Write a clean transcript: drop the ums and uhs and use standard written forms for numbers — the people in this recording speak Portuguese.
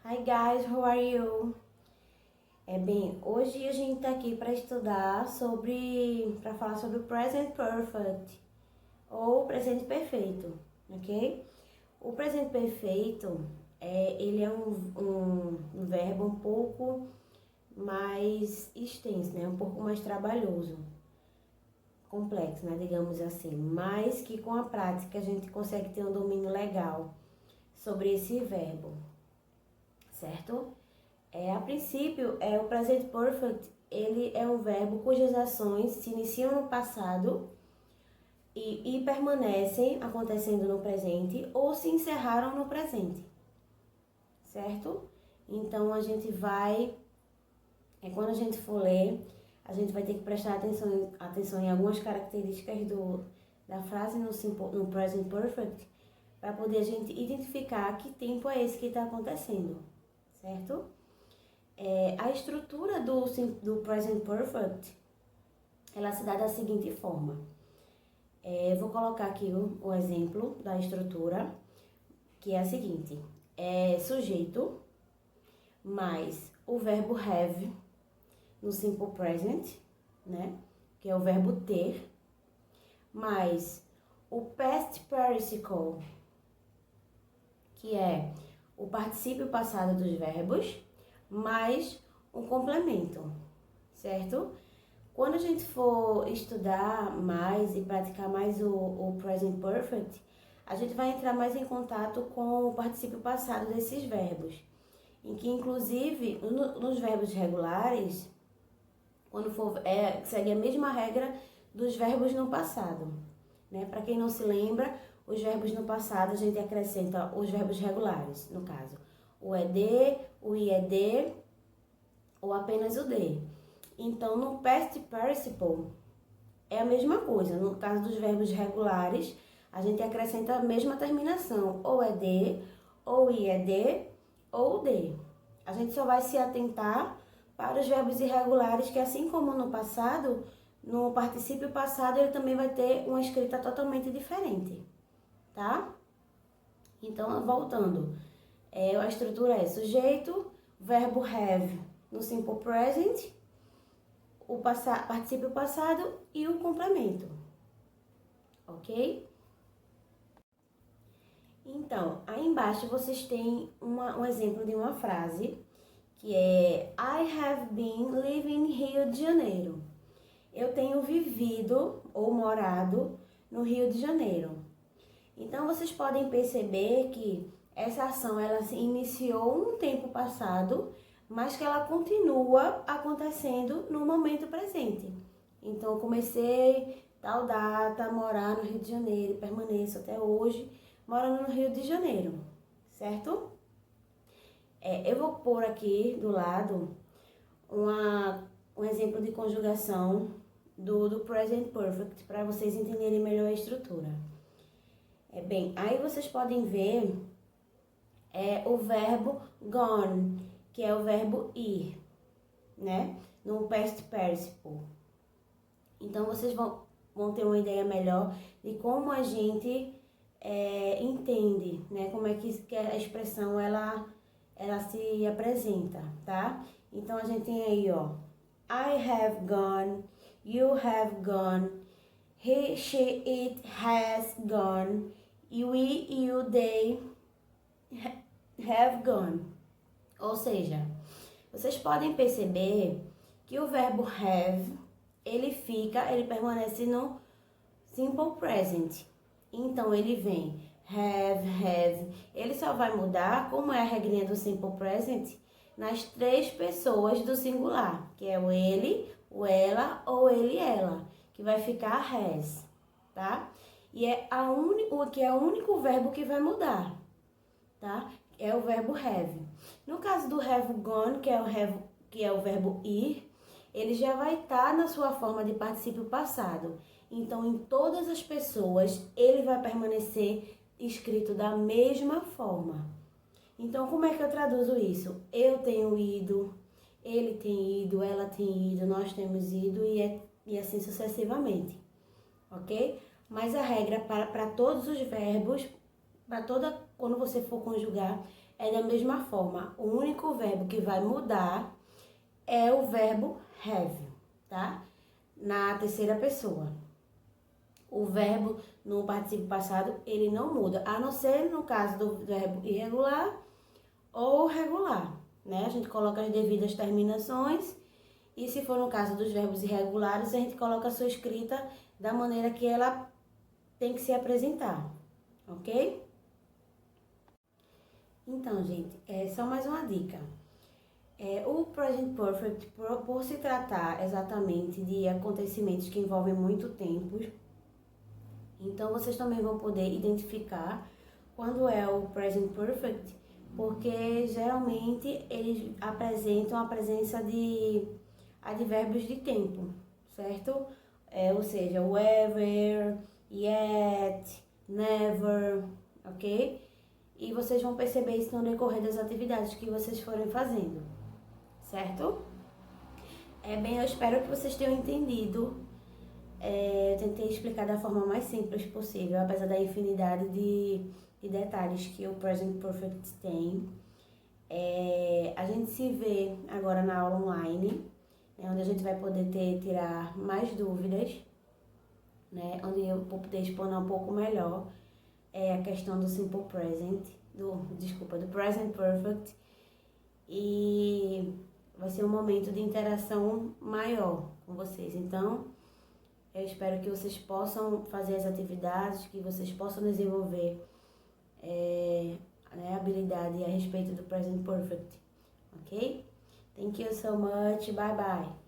Hi guys, how are you? Hoje a gente tá aqui para para falar sobre o present perfect ou presente perfeito, ok? O presente perfeito ele é um verbo um pouco mais extenso, né? Um pouco mais trabalhoso, complexo, né? Digamos assim, mas que com a prática a gente consegue ter um domínio legal sobre esse verbo, certo? A princípio, o present perfect, ele é um verbo cujas ações se iniciam no passado e permanecem acontecendo no presente ou se encerraram no presente, certo? Então, quando a gente for ler, a gente vai ter que prestar atenção em algumas características da frase no present perfect para poder a gente identificar que tempo é esse que está acontecendo, certo? A estrutura do present perfect, ela se dá da seguinte forma. Eu vou colocar aqui o exemplo da estrutura, que é a seguinte. Sujeito mais o verbo have no simple present, né? Que é o verbo ter, mais o past participle, que é o particípio passado dos verbos, mais um complemento, certo? Quando a gente for estudar mais e praticar mais o present perfect, a gente vai entrar mais em contato com o particípio passado desses verbos, em que inclusive nos verbos regulares, quando for segue a mesma regra dos verbos no passado, né? Para quem não se lembra, os verbos no passado a gente acrescenta os verbos regulares, no caso, o ed, o ied ou apenas o d. Então, no past participle é a mesma coisa. No caso dos verbos regulares, a gente acrescenta a mesma terminação, ou ed, ou ied, ou d. A gente só vai se atentar para os verbos irregulares, que assim como no passado, no particípio passado ele também vai ter uma escrita totalmente diferente, tá? Então, voltando, a estrutura é sujeito, verbo have no simple present, o particípio passado e o complemento, ok? Então, aí embaixo vocês têm um exemplo de uma frase que é I have been living in Rio de Janeiro. Eu tenho vivido ou morado no Rio de Janeiro. Então, vocês podem perceber que essa ação ela se iniciou um tempo passado, mas que ela continua acontecendo no momento presente. Então, eu comecei tal data a morar no Rio de Janeiro, permaneço até hoje morando no Rio de Janeiro, certo? Eu vou pôr aqui do lado um exemplo de conjugação do present perfect para vocês entenderem melhor a estrutura. Aí vocês podem ver o verbo gone, que é o verbo ir, né? No past participle. Então, vocês vão ter uma ideia melhor de como a gente entende, né? Como é que a expressão ela se apresenta, tá? Então, a gente tem aí, ó, I have gone, you have gone, he, she, it has gone, we, you, they have gone. Ou seja, vocês podem perceber que o verbo have, ele permanece no simple present. Então, ele vem have. Ele só vai mudar, como é a regrinha do simple present, nas três pessoas do singular, que é o ele, o ela ou ele e ela, que vai ficar has, tá? E é o único verbo que vai mudar, tá? É o verbo have. No caso do have gone, que é o verbo ir, ele já vai estar na sua forma de particípio passado. Então, em todas as pessoas, ele vai permanecer escrito da mesma forma. Então, como é que eu traduzo isso? Eu tenho ido, ele tem ido, ela tem ido, nós temos ido e assim sucessivamente, ok? Mas a regra para todos os verbos, quando você for conjugar, é da mesma forma. O único verbo que vai mudar é o verbo have, tá? Na terceira pessoa. O verbo no particípio passado, ele não muda, a não ser no caso do verbo irregular ou regular, né? A gente coloca as devidas terminações e se for no caso dos verbos irregulares, a gente coloca a sua escrita da maneira que ela tem que se apresentar, ok? Então, gente, só mais uma dica. O Present Perfect, por se tratar exatamente de acontecimentos que envolvem muito tempo, então vocês também vão poder identificar quando é o Present Perfect, porque geralmente eles apresentam a presença de advérbios de tempo, certo? Ou seja, whether, yet, never, ok? E vocês vão perceber isso no decorrer das atividades que vocês forem fazendo, certo? Eu espero que vocês tenham entendido. Eu tentei explicar da forma mais simples possível, apesar da infinidade de detalhes que o Present Perfect tem. A gente se vê agora na aula online, né, onde a gente vai poder tirar mais dúvidas, né, onde eu vou poder explanar um pouco melhor a questão do Simple Present, do Present Perfect, e vai ser um momento de interação maior com vocês. Então, eu espero que vocês possam fazer as atividades, que vocês possam desenvolver a habilidade a respeito do Present Perfect, ok? Thank you so much, bye bye!